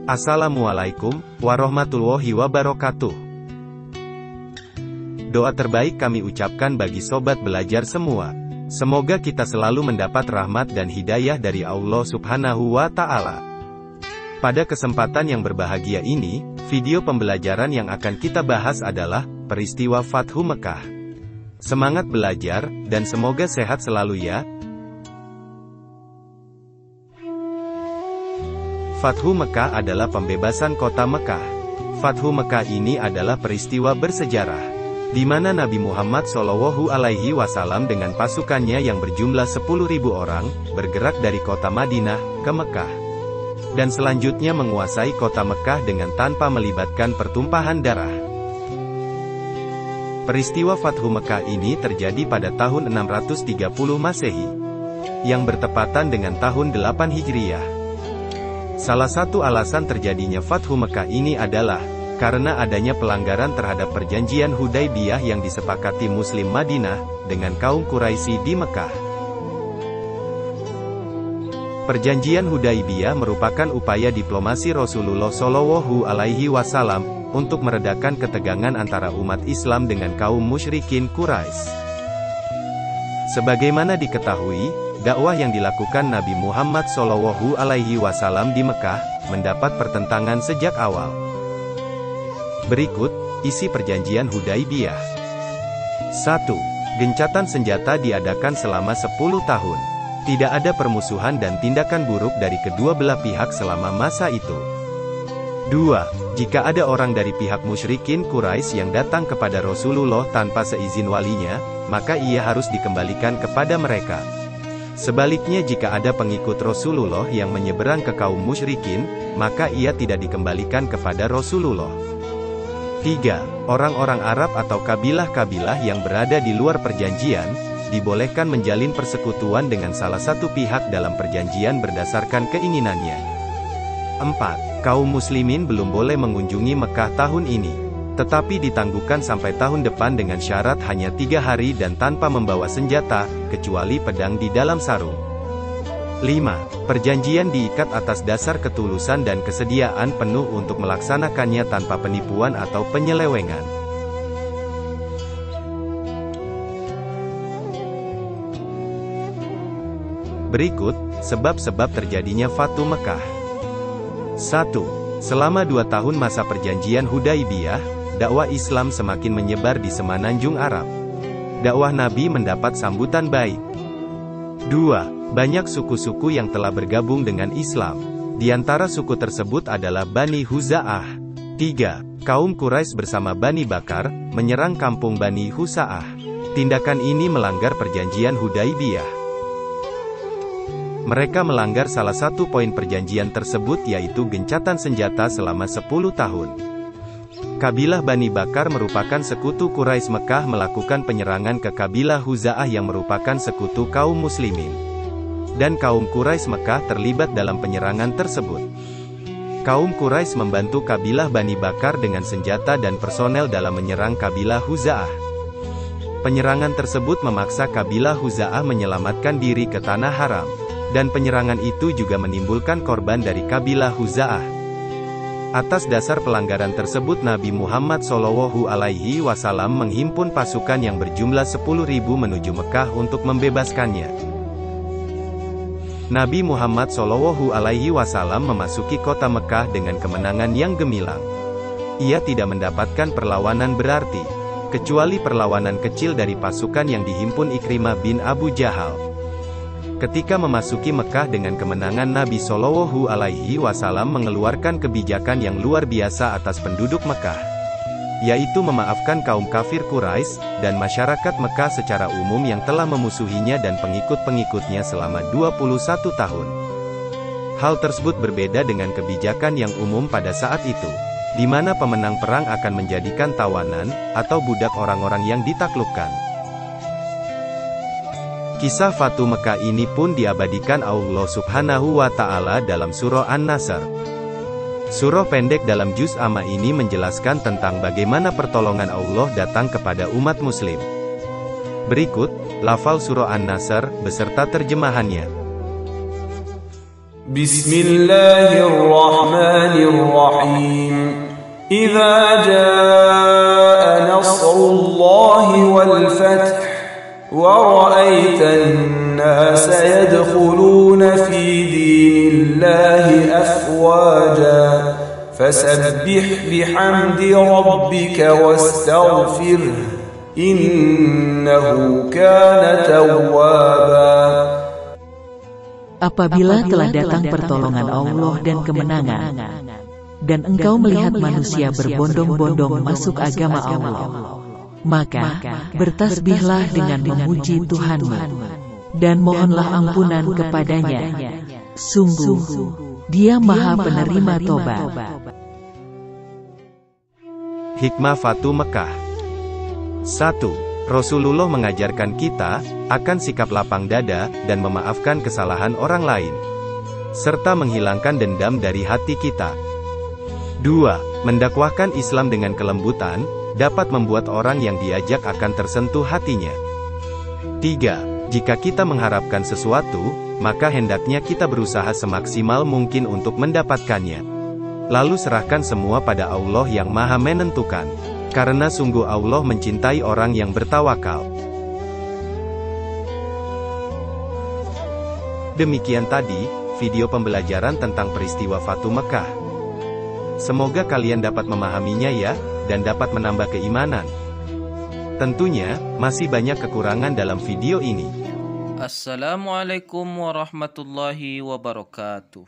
Assalamualaikum warahmatullahi wabarakatuh. Doa terbaik kami ucapkan bagi sobat belajar semua. Semoga kita selalu mendapat rahmat dan hidayah dari Allah Subhanahu wa Ta'ala. Pada kesempatan yang berbahagia ini, video pembelajaran yang akan kita bahas adalah peristiwa Fathu Mekah. Semangat belajar, dan semoga sehat selalu ya. Fathu Mekah adalah pembebasan kota Mekah. Fathu Mekah ini adalah peristiwa bersejarah, di mana Nabi Muhammad SAW dengan pasukannya yang berjumlah 10.000 orang, bergerak dari kota Madinah ke Mekah, dan selanjutnya menguasai kota Mekah dengan tanpa melibatkan pertumpahan darah. Peristiwa Fathu Mekah ini terjadi pada tahun 630 Masehi, yang bertepatan dengan tahun 8 Hijriah. Salah satu alasan terjadinya Fathu Mekah ini adalah karena adanya pelanggaran terhadap perjanjian Hudaybiyah yang disepakati Muslim Madinah dengan kaum Quraisy di Mekah. Perjanjian Hudaybiyah merupakan upaya diplomasi Rasulullah Shallallahu Alaihi Wasallam untuk meredakan ketegangan antara umat Islam dengan kaum musyrikin Quraisy. Sebagaimana diketahui, dakwah yang dilakukan Nabi Muhammad SAW di Mekah mendapat pertentangan sejak awal. Berikut isi perjanjian Hudaybiyah. 1. Gencatan senjata diadakan selama 10 tahun. Tidak ada permusuhan dan tindakan buruk dari kedua belah pihak selama masa itu. 2. Jika ada orang dari pihak musyrikin Quraisy yang datang kepada Rasulullah tanpa seizin walinya, maka ia harus dikembalikan kepada mereka. Sebaliknya jika ada pengikut Rasulullah yang menyeberang ke kaum musyrikin, maka ia tidak dikembalikan kepada Rasulullah. 3. Orang-orang Arab atau kabilah-kabilah yang berada di luar perjanjian, dibolehkan menjalin persekutuan dengan salah satu pihak dalam perjanjian berdasarkan keinginannya. 4. Kaum muslimin belum boleh mengunjungi Mekah tahun ini, tetapi ditangguhkan sampai tahun depan dengan syarat hanya 3 hari dan tanpa membawa senjata, kecuali pedang di dalam sarung. 5. Perjanjian diikat atas dasar ketulusan dan kesediaan penuh untuk melaksanakannya tanpa penipuan atau penyelewengan. Berikut, sebab-sebab terjadinya Fathu Mekah. 1. Selama 2 tahun masa perjanjian Hudaybiyah, dakwah Islam semakin menyebar di semenanjung Arab. Dakwah Nabi mendapat sambutan baik. 2. Banyak suku-suku yang telah bergabung dengan Islam. Di antara suku tersebut adalah Bani Huza'ah. 3. Kaum Quraisy bersama Bani Bakar menyerang kampung Bani Husa'ah. Tindakan ini melanggar perjanjian Hudaybiyah. Mereka melanggar salah satu poin perjanjian tersebut, yaitu gencatan senjata selama 10 tahun. Kabilah Bani Bakar merupakan sekutu Quraisy. Mekah melakukan penyerangan ke kabilah Huza'ah yang merupakan sekutu kaum muslimin. Dan kaum Quraisy Mekah terlibat dalam penyerangan tersebut. Kaum Quraisy membantu kabilah Bani Bakar dengan senjata dan personel dalam menyerang kabilah Huza'ah. Penyerangan tersebut memaksa kabilah Huza'ah menyelamatkan diri ke tanah haram. Dan penyerangan itu juga menimbulkan korban dari kabilah Huza'ah. Atas dasar pelanggaran tersebut Nabi Muhammad SAW menghimpun pasukan yang berjumlah 10.000 menuju Mekah untuk membebaskannya. Nabi Muhammad SAW memasuki kota Mekah dengan kemenangan yang gemilang. Ia tidak mendapatkan perlawanan berarti, kecuali perlawanan kecil dari pasukan yang dihimpun Ikrimah bin Abu Jahal. Ketika memasuki Mekah dengan kemenangan, Nabi SAW mengeluarkan kebijakan yang luar biasa atas penduduk Mekah, yaitu memaafkan kaum kafir Quraisy dan masyarakat Mekah secara umum yang telah memusuhinya dan pengikut-pengikutnya selama 21 tahun. Hal tersebut berbeda dengan kebijakan yang umum pada saat itu, di mana pemenang perang akan menjadikan tawanan atau budak orang-orang yang ditaklukkan. Kisah Fathu Mekah ini pun diabadikan Allah Subhanahu wa Ta'ala dalam surah An-Nasr. Surah pendek dalam juz amma ini menjelaskan tentang bagaimana pertolongan Allah datang kepada umat muslim. Berikut lafal surah An-Nasr beserta terjemahannya. Bismillahirrahmanirrahim. Idza jaa nasrullahi wal fath wa ra'aitan nasa yadkhuluna fi dinillahi afwaja fasabbih bihamdi rabbika wastaghfirhu innahu kana tawwaba. Apabila telah datang pertolongan Allah dan kemenangan, dan engkau melihat manusia berbondong-bondong masuk agama Allah, maka bertasbihlah dengan memuji Tuhanmu, dan mohonlah ampunan kepadanya. Sungguh, Dia Maha Penerima Tobat. Hikmah Fatu Mekah. 1. Rasulullah mengajarkan kita akan sikap lapang dada dan memaafkan kesalahan orang lain, serta menghilangkan dendam dari hati kita. 2. Mendakwahkan Islam dengan kelembutan dapat membuat orang yang diajak akan tersentuh hatinya. 3. Jika kita mengharapkan sesuatu, maka hendaknya kita berusaha semaksimal mungkin untuk mendapatkannya. Lalu serahkan semua pada Allah yang Maha Menentukan. Karena sungguh Allah mencintai orang yang bertawakal. Demikian tadi, video pembelajaran tentang peristiwa Fatu Mekah. Semoga kalian dapat memahaminya ya, dan dapat menambah keimanan. Tentunya, masih banyak kekurangan dalam video ini. Assalamualaikum warahmatullahi wabarakatuh.